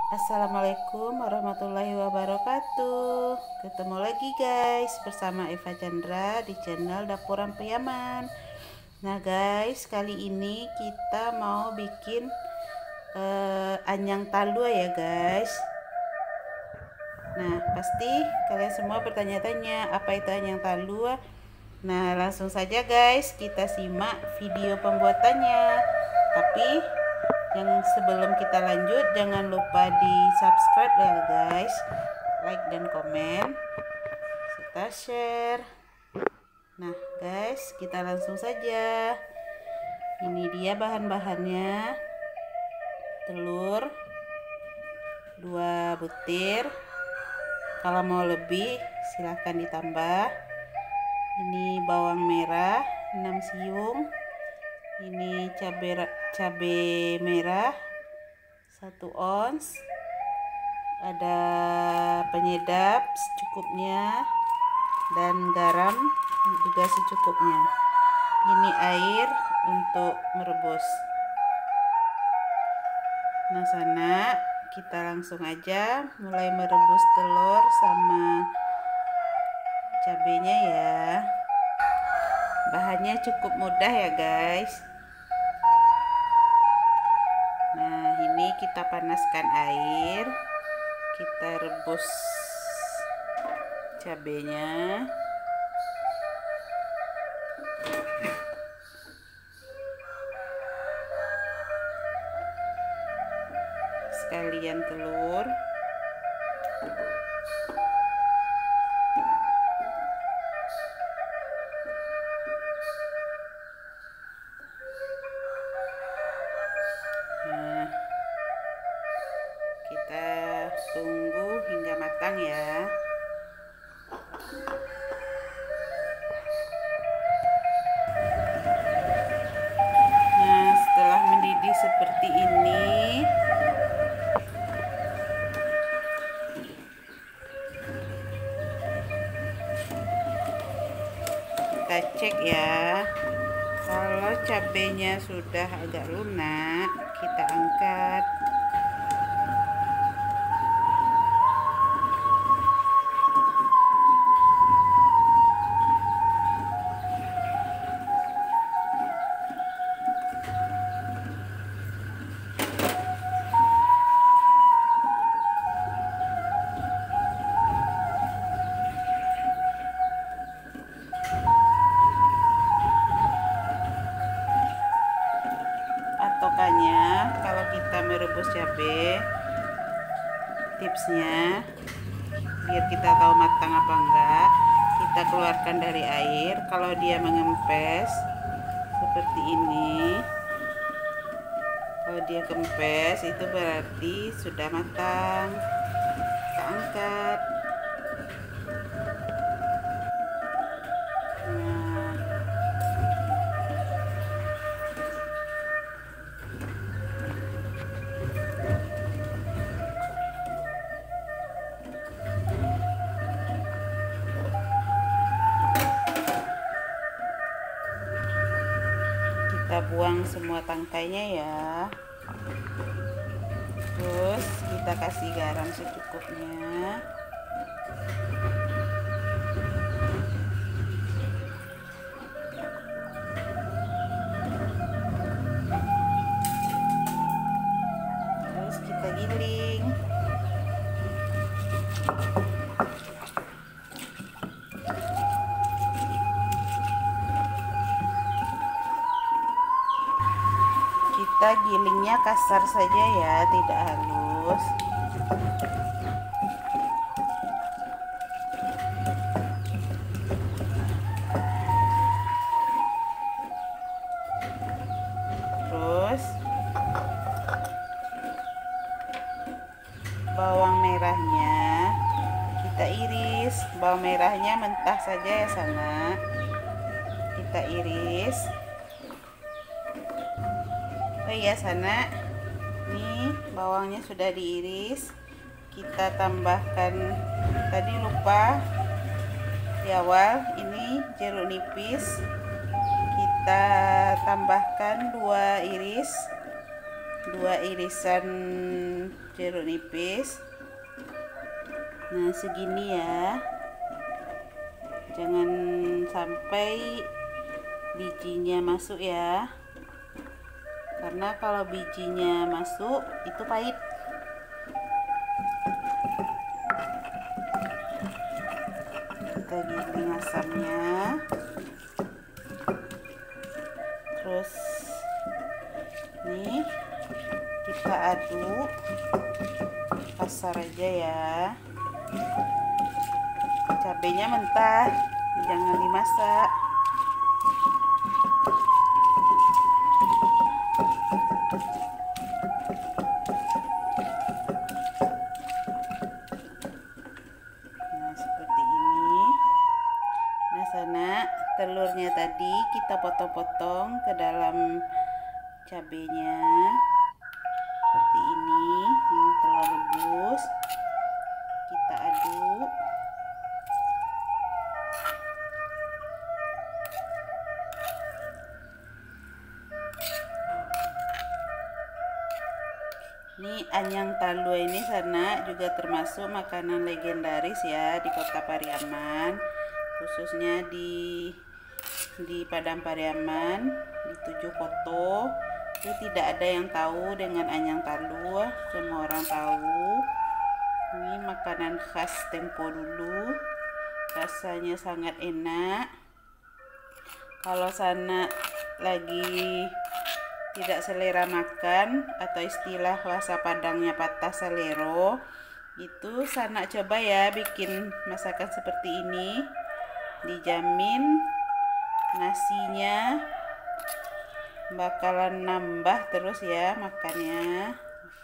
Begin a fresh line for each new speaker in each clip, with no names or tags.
Assalamualaikum warahmatullahi wabarakatuh. Ketemu lagi guys bersama Eva Chandra di channel Dapur Ampiaman. Nah guys, kali ini kita mau bikin anyang talua ya guys. Nah pasti kalian semua bertanya-tanya apa itu anyang talua. Nah langsung saja guys, kita simak video pembuatannya. Tapi yang sebelum kita lanjut, jangan lupa di subscribe ya guys, like dan komen, serta share. Nah guys, kita langsung saja. Ini dia bahan-bahannya: telur 2 butir, kalau mau lebih silahkan ditambah. Ini bawang merah 6 siung, ini cabai merah 1 ons, ada penyedap secukupnya, dan garam juga secukupnya. Ini air untuk merebus. Nah sana kita langsung aja mulai merebus telur sama cabenya ya. Bahannya cukup mudah ya guys. Nah ini kita panaskan air, kita rebus cabenya, sekalian telur. Nah, kita tunggu hingga matang ya. Nah, setelah mendidih seperti ini, kita cek ya. Kalau cabenya sudah agak lunak, kita angkat. Patokannya kalau kita merebus cabai, tipsnya biar kita tahu matang apa enggak, kita keluarkan dari air. Kalau dia mengempes seperti ini, kalau dia kempes itu berarti sudah matang. Kita angkat. Kita buang semua tangkainya ya. Terus kita kasih garam secukupnya. Terus kita giling. Kita gilingnya kasar saja ya, tidak halus. Terus bawang merahnya kita iris. Bawang merahnya mentah saja ya sana, kita iris. Oh iya sana, nih bawangnya sudah diiris. Kita tambahkan, tadi lupa di awal, ini jeruk nipis. Kita tambahkan 2 iris. 2 irisan jeruk nipis. Nah, segini ya. Jangan sampai bijinya masuk ya. Karena kalau bijinya masuk itu pahit. Kita giling asamnya. Terus nih kita aduk kasar aja ya. Cabenya mentah, jangan dimasak. Nah, seperti ini. Nah, sana telurnya tadi kita potong-potong ke dalam cabenya. Seperti ini, telur rebus. Kita aduk. Ini anyang talua ini sana juga termasuk makanan legendaris ya di Kota Pariaman, khususnya di Padang Pariaman, di 7 Koto. Itu tidak ada yang tahu dengan anyang talua, semua orang tahu. Ini makanan khas tempo dulu, rasanya sangat enak. Kalau sana lagi tidak selera makan atau istilah bahasa Padangnya patah selero, itu sana coba ya bikin masakan seperti ini. Dijamin nasinya bakalan nambah terus ya makannya,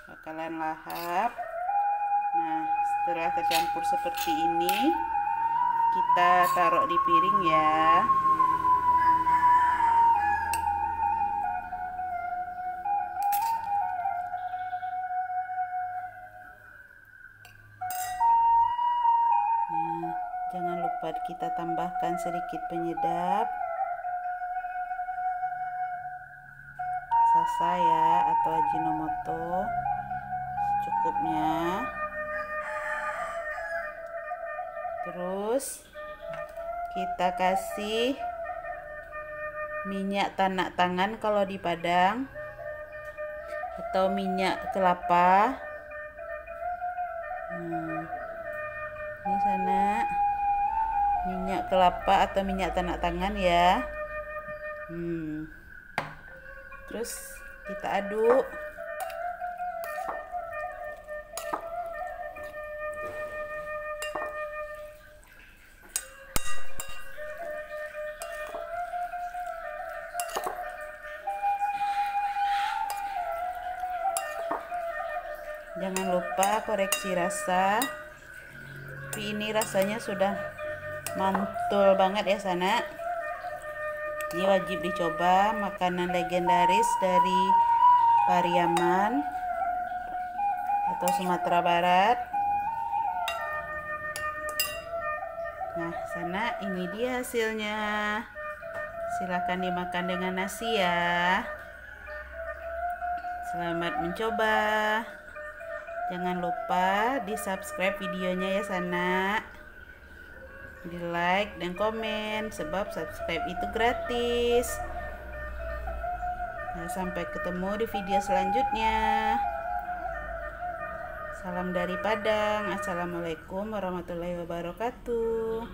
bakalan lahap. Nah, setelah tercampur seperti ini, kita taruh di piring ya. Jangan lupa kita tambahkan sedikit penyedap, sasa ya, atau ajinomoto secukupnya. Terus kita kasih minyak tanak tangan kalau di Padang, atau minyak kelapa. Ini sana minyak kelapa atau minyak tanak tangan ya. Terus kita aduk. Jangan lupa koreksi rasa. Tapi ini rasanya sudah mantul banget ya sana. Ini wajib dicoba, makanan legendaris dari Pariaman atau Sumatera Barat. Nah, sana ini dia hasilnya. Silakan dimakan dengan nasi ya. Selamat mencoba. Jangan lupa di subscribe videonya ya sana, di like dan komen, sebab subscribe itu gratis. Nah, sampai ketemu di video selanjutnya. Salam dari Padang. Assalamualaikum warahmatullahi wabarakatuh.